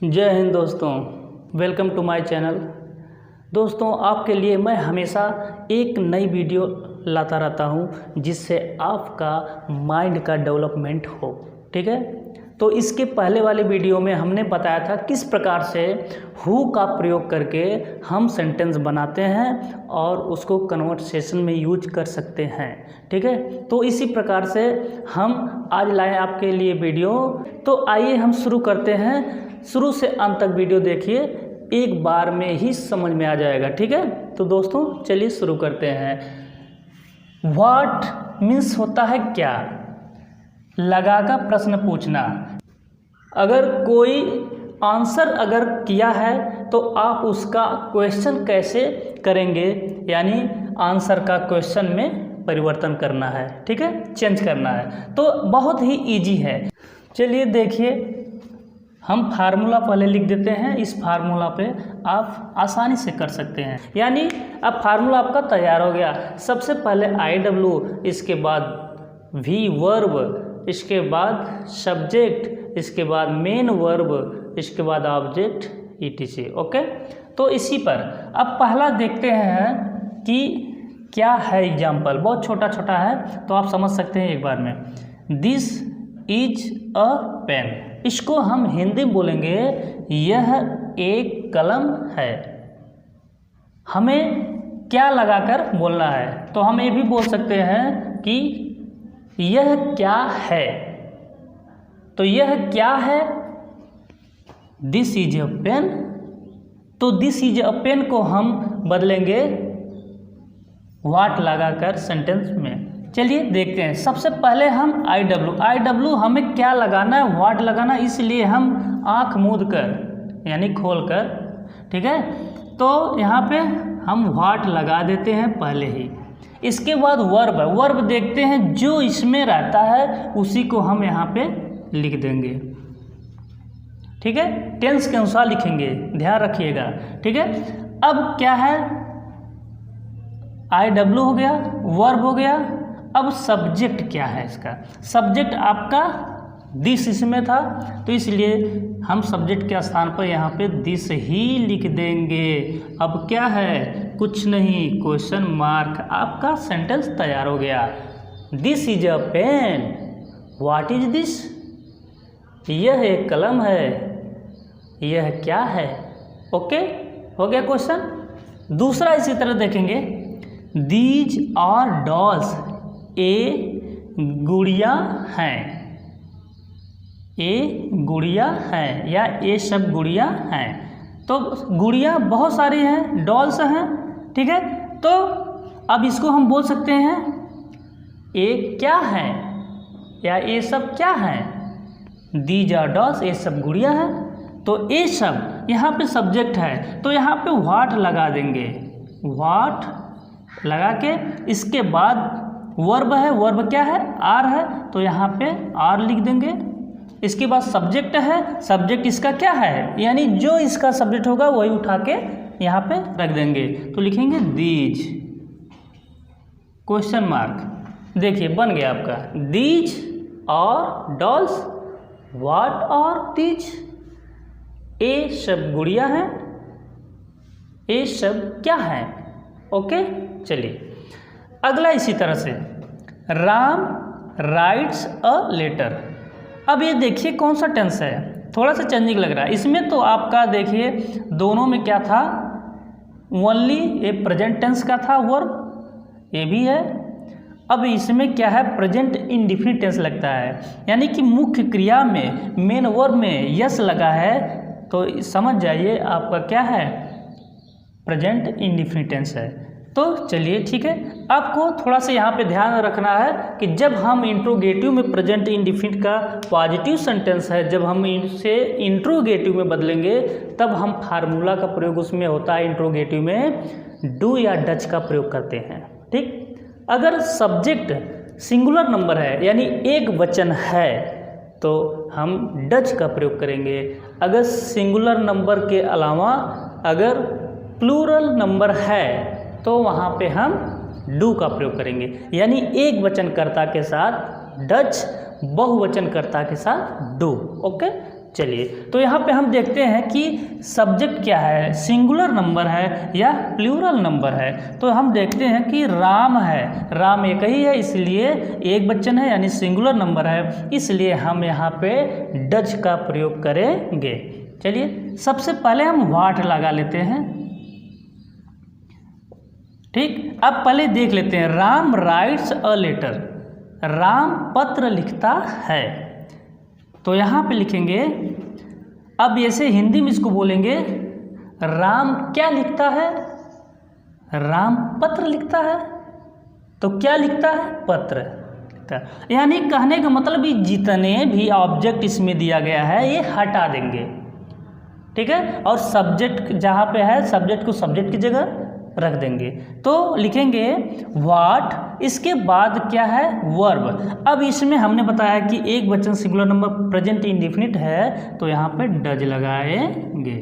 जय हिंद दोस्तों, welcome to my channel. दोस्तों, आपके लिए मैं हमेशा एक नई वीडियो लाता रहता हूं जिससे आपका माइंड का डेवलपमेंट हो। ठीक है, तो इसके पहले वाले वीडियो में हमने बताया था किस प्रकार से हु का प्रयोग करके हम सेंटेंस बनाते हैं और उसको कन्वर्सेशन में यूज कर सकते हैं। ठीक है, तो इसी प्रकार से हम आज लाए आपके लिए वीडियो। तो आइए हम शुरू करते हैं। शुरू से अंत तक वीडियो देखिए, एक बार में ही समझ में आ जाएगा। ठीक है, तो दोस्तों चलिए शुरू करते हैं। व्हाट मीन्स होता है क्या, लगाकर प्रश्न पूछना। अगर कोई आंसर अगर किया है तो आप उसका क्वेश्चन कैसे करेंगे, यानी आंसर का क्वेश्चन में परिवर्तन करना है। ठीक है, चेंज करना है, तो बहुत ही इजी है। चलिए देखिए, हम फार्मूला पहले लिख देते हैं। इस फार्मूला पे आप आसानी से कर सकते हैं, यानी अब फार्मूला आपका तैयार हो गया। सबसे पहले IW, इसके बाद वी वर्ब, इसके बाद सब्जेक्ट, इसके बाद मेन वर्ब, इसके बाद ऑब्जेक्ट ETC। ओके, तो इसी पर अब पहला देखते हैं कि क्या है। एग्जाम्पल बहुत छोटा छोटा है तो आप समझ सकते हैं एक बार में। दिस इज अ पेन, इसको हम हिंदी में बोलेंगे यह एक कलम है। हमें क्या लगाकर बोलना है, तो हम ये भी बोल सकते हैं कि यह क्या है। तो यह क्या है, दिस इज अ पेन। तो दिस इज अ पेन को हम बदलेंगे व्हाट लगाकर सेंटेंस में। चलिए देखते हैं। सबसे पहले हम IW हमें क्या लगाना है, व्हाट लगाना, इसलिए हम आँख मूंद कर यानी खोल कर, ठीक है, तो यहाँ पे हम व्हाट लगा देते हैं पहले ही। इसके बाद वर्ब देखते हैं, जो इसमें रहता है उसी को हम यहाँ पे लिख देंगे। ठीक है, टेंस के अनुसार लिखेंगे, ध्यान रखिएगा। ठीक है, अब क्या है, IW हो गया, वर्ब हो गया। अब सब्जेक्ट क्या है, इसका सब्जेक्ट आपका दिस इसमें था, तो इसलिए हम सब्जेक्ट के स्थान पर यहाँ पे दिस ही लिख देंगे। अब क्या है, कुछ नहीं, क्वेश्चन मार्क। आपका सेंटेंस तैयार हो गया। This is a pen, what is this, यह एक कलम है, यह क्या है। ओके, हो गया क्वेश्चन। दूसरा इसी तरह देखेंगे, दीज आर डॉल्स, ए गुड़िया हैं, ए गुड़िया हैं या ए सब गुड़िया हैं। तो गुड़िया बहुत सारी हैं, डॉल्स हैं। ठीक है, तो अब इसको हम बोल सकते हैं ए क्या है या ए सब क्या हैं। दीज आर डॉल्स, ए सब गुड़िया हैं। तो ए सब यहाँ पे सब्जेक्ट है, तो यहाँ पे व्हाट लगा देंगे। व्हाट लगा के इसके बाद वर्ब है, वर्ब क्या है, आर है, तो यहाँ पे आर लिख देंगे। इसके बाद सब्जेक्ट है, सब्जेक्ट इसका क्या है, यानी जो इसका सब्जेक्ट होगा वही उठा के यहाँ पे रख देंगे। तो लिखेंगे दीज क्वेश्चन मार्क। देखिए बन गया आपका, दीज और डॉल्स, व्हाट और दीज, ए सब गुड़िया हैं, ए सब क्या है। ओके, चलिए अगला इसी तरह से, राम राइट्स अ लेटर। अब ये देखिए कौन सा टेंस है, थोड़ा सा चेंजिंग लग रहा है इसमें। तो आपका देखिए दोनों में क्या था, ओनली ये प्रेजेंट टेंस का था वर्ब, ये भी है। अब इसमें क्या है, प्रेजेंट इंडेफिनिट टेंस लगता है, यानी कि मुख्य क्रिया में मेन वर्ब में यस लगा है, तो समझ जाइए आपका क्या है, प्रेजेंट इंडेफिनिट टेंस है। तो चलिए ठीक है, आपको थोड़ा सा यहाँ पे ध्यान रखना है कि जब हम इंट्रोगेटिव में प्रेजेंट इंडेफिनिट का पॉजिटिव सेंटेंस है, जब हम इसे इंट्रोगेटिव में बदलेंगे तब हम फार्मूला का प्रयोग उसमें होता है। इंट्रोगेटिव में डू या डच का प्रयोग करते हैं। ठीक, अगर सब्जेक्ट सिंगुलर नंबर है यानी एक वचन है तो हम डच का प्रयोग करेंगे। अगर सिंगुलर नंबर के अलावा अगर प्लूरल नंबर है तो वहाँ पे हम डू का प्रयोग करेंगे, यानी एक वचनकर्ता के साथ डच, बहुवचनकर्ता के साथ डू। ओके, चलिए, तो यहाँ पे हम देखते हैं कि सब्जेक्ट क्या है, सिंगुलर नंबर है या प्लूरल नंबर है। तो हम देखते हैं कि राम है, राम एक ही है इसलिए एक वचन है यानी सिंगुलर नंबर है, इसलिए हम यहाँ पे डज का प्रयोग करेंगे। चलिए, सबसे पहले हम व्हाट लगा लेते हैं। ठीक, अब पहले देख लेते हैं, Ram writes a letter, Ram पत्र लिखता है। तो यहाँ पे लिखेंगे, अब ऐसे हिंदी में इसको बोलेंगे, राम क्या लिखता है, राम पत्र लिखता है। तो क्या लिखता है, पत्र लिखता है। यानी कहने का मतलब कि जितने भी ऑब्जेक्ट इसमें दिया गया है ये हटा देंगे, ठीक है, और सब्जेक्ट जहाँ पे है सब्जेक्ट को सब्जेक्ट की जगह रख देंगे। तो लिखेंगे व्हाट, इसके बाद क्या है, वर्ब। अब इसमें हमने बताया कि एक वचन सिंगुलर नंबर प्रेजेंट इंडेफिनिट है, तो यहाँ पे डज लगाएंगे,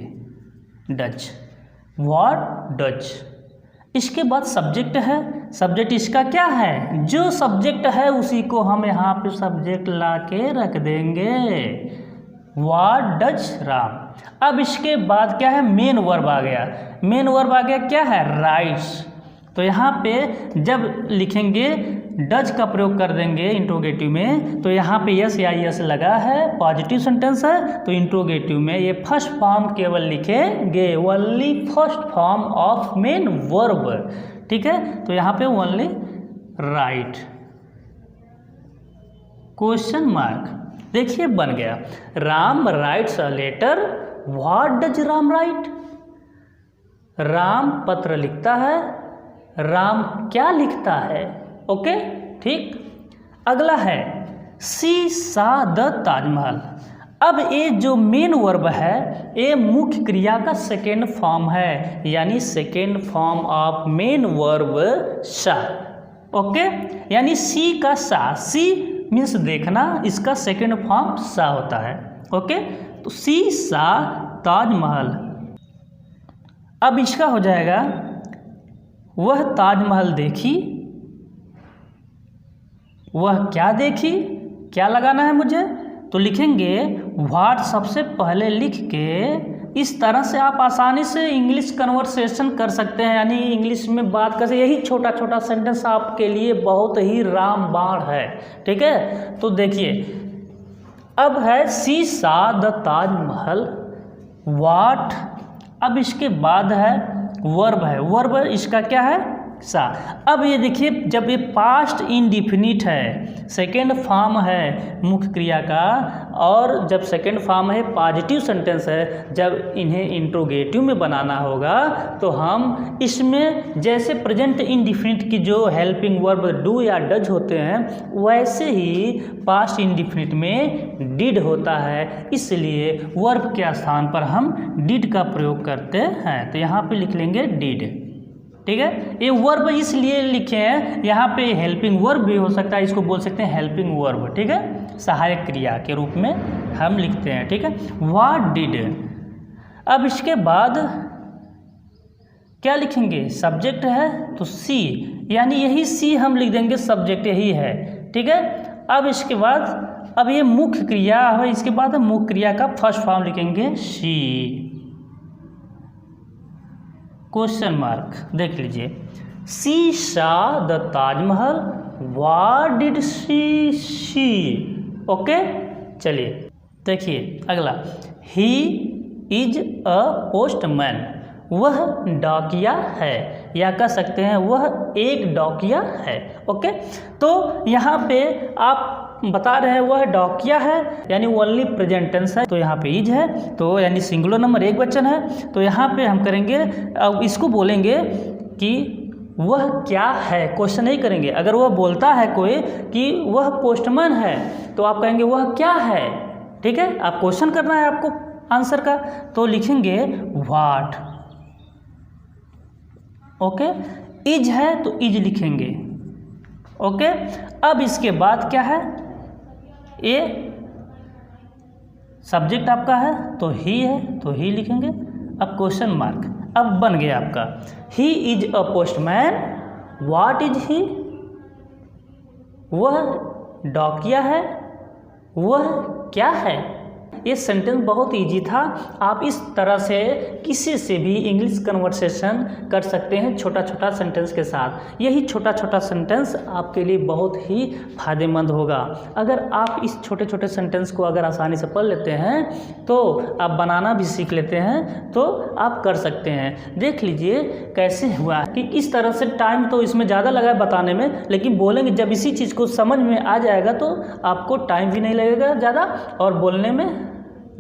डज, व्हाट डज। इसके बाद सब्जेक्ट है, सब्जेक्ट इसका क्या है, जो सब्जेक्ट है उसी को हम यहाँ पे सब्जेक्ट ला के रख देंगे, व्हाट डज राम। अब इसके बाद क्या है, मेन वर्ब आ गया, मेन वर्ब आ गया क्या है, राइट्स। तो यहाँ पे जब लिखेंगे डज का प्रयोग कर देंगे इंट्रोगेटिव में, तो यहाँ पे यस या यस लगा है, पॉजिटिव सेंटेंस है, तो इंट्रोगेटिव में ये फर्स्ट फॉर्म केवल लिखेंगे, only first form of main verb, ठीक है। तो यहाँ पे ओनली राइट, क्वेश्चन मार्क। देखिए बन गया, Ram writes a letter, what does Ram write, Ram पत्र लिखता है, राम क्या लिखता है, ओके, ठीक। अगला है सी सा द ताजमहल। अब ये जो मेन वर्ब है ये मुख्य क्रिया का सेकेंड फॉर्म है, यानी second form of main verb सा, ओके, यानी सी का सा, सी मीन्स देखना, इसका सेकेंड फॉर्म सा होता है, ओके। तो सी सा ताजमहल। अब इसका हो जाएगा, वह ताजमहल देखी, वह क्या देखी, क्या लगाना है मुझे, तो लिखेंगे व्हाट सबसे पहले लिख के। इस तरह से आप आसानी से इंग्लिश कन्वर्सेशन कर सकते हैं, यानी इंग्लिश में बात कर सकते, यही छोटा छोटा सेंटेंस आपके लिए बहुत ही रामबाण है, ठीक है। तो देखिए, अब है सी सा द ताजमहल, व्हाट, अब इसके बाद है वर्ब है, वर्ब इसका क्या है, सा। अब ये देखिए, जब ये पास्ट इंडिफिनिट है, सेकेंड फॉर्म है मुख्य क्रिया का, और जब सेकेंड फॉर्म है पॉजिटिव सेंटेंस है, जब इन्हें इंट्रोगेटिव में बनाना होगा तो हम इसमें जैसे प्रेजेंट इंडिफिनिट की जो हेल्पिंग वर्ब डू या डज होते हैं, वैसे ही पास्ट इंडिफिनिट में डिड होता है, इसलिए वर्ब के स्थान पर हम डिड का प्रयोग करते हैं। तो यहाँ पे लिख लेंगे डिड, ठीक है। ये वर्ब इसलिए लिखे हैं, यहाँ पे हेल्पिंग वर्ब भी हो सकता है, इसको बोल सकते हैं हेल्पिंग वर्ब, ठीक है, सहायक क्रिया के रूप में हम लिखते हैं, ठीक है। व्हाट डिड, अब इसके बाद क्या लिखेंगे, सब्जेक्ट है तो सी, यानी यही सी हम लिख देंगे, सब्जेक्ट यही है, ठीक है। अब इसके बाद, अब ये मुख्य क्रिया है, इसके बाद मुख्य क्रिया का फर्स्ट फॉर्म लिखेंगे शी, क्वेश्चन मार्क। देख लीजिए, सी सा the Taj Mahal, what did she, okay. चलिए देखिए अगला, ही इज अ पोस्टमैन, वह डाकिया है, या कह सकते हैं वह एक डाकिया है, ओके। तो यहाँ पे आप बता रहे हैं वह डाकिया है, यानी ओनली प्रेजेंट टेंस है, तो यहाँ पे इज है, तो यानी सिंगुलर नंबर एक वचन है। तो यहाँ पे हम करेंगे, अब इसको बोलेंगे कि वह क्या है, क्वेश्चन नहीं करेंगे। अगर वह बोलता है कोई कि वह पोस्टमैन है, तो आप कहेंगे वह क्या है, ठीक है, आप क्वेश्चन करना है आपको आंसर का, तो लिखेंगे व्हाट, ओके। इज है तो इज लिखेंगे, ओके। अब इसके बाद क्या है, ये सब्जेक्ट आपका है तो ही है तो ही लिखेंगे। अब क्वेश्चन मार्क, अब बन गया आपका, ही is a postman, what is ही, वह डाकिया है, वह क्या है, ये सेंटेंस बहुत इजी था। आप इस तरह से किसी से भी इंग्लिश कन्वर्सेशन कर सकते हैं छोटा छोटा सेंटेंस के साथ। यही छोटा छोटा सेंटेंस आपके लिए बहुत ही फायदेमंद होगा। अगर आप इस छोटे छोटे सेंटेंस को अगर आसानी से पढ़ लेते हैं तो आप बनाना भी सीख लेते हैं तो आप कर सकते हैं। देख लीजिए कैसे हुआ कि इस तरह से टाइम तो इसमें ज़्यादा लगा है बताने में, लेकिन बोलेंगे जब इसी चीज़ को समझ में आ जाएगा तो आपको टाइम भी नहीं लगेगा ज़्यादा और बोलने में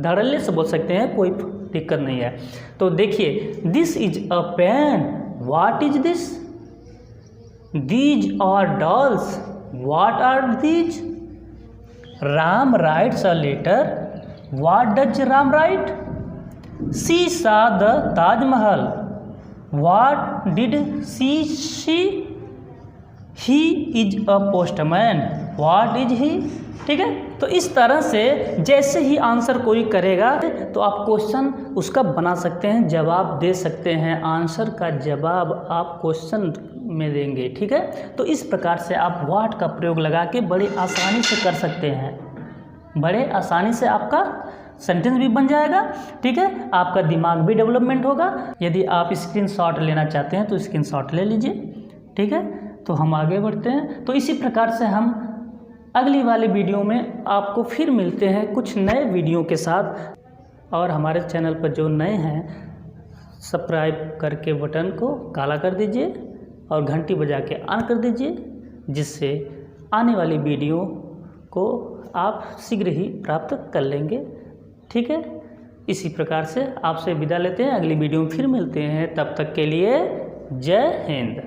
धड़ल्ले से बोल सकते हैं, कोई दिक्कत नहीं है। तो देखिए, this is a pen, what is this? These are dolls, what are these? Ram writes a letter, what does Ram write? She saw the Taj Mahal, what did she see? He is a postman, what is he? ठीक है, तो इस तरह से जैसे ही answer कोई करेगा तो आप क्वेश्चन उसका बना सकते हैं, जवाब दे सकते हैं। आंसर का जवाब आप क्वेश्चन में देंगे। ठीक है, तो इस प्रकार से आप व्हाट का प्रयोग लगा के बड़ी आसानी से कर सकते हैं। बड़े आसानी से आपका सेंटेंस भी बन जाएगा। ठीक है, आपका दिमाग भी डेवलपमेंट होगा। यदि आप स्क्रीनशॉट लेना चाहते हैं तो स्क्रीनशॉट ले लीजिए। ठीक है, तो हम आगे बढ़ते हैं। तो इसी प्रकार से हम अगली वाले वीडियो में आपको फिर मिलते हैं कुछ नए वीडियो के साथ। और हमारे चैनल पर जो नए हैं सब्सक्राइब करके बटन को काला कर दीजिए और घंटी बजा के ऑन कर दीजिए, जिससे आने वाली वीडियो को आप शीघ्र ही प्राप्त कर लेंगे। ठीक है, इसी प्रकार से आपसे विदा लेते हैं। अगली वीडियो में फिर मिलते हैं, तब तक के लिए जय हिंद।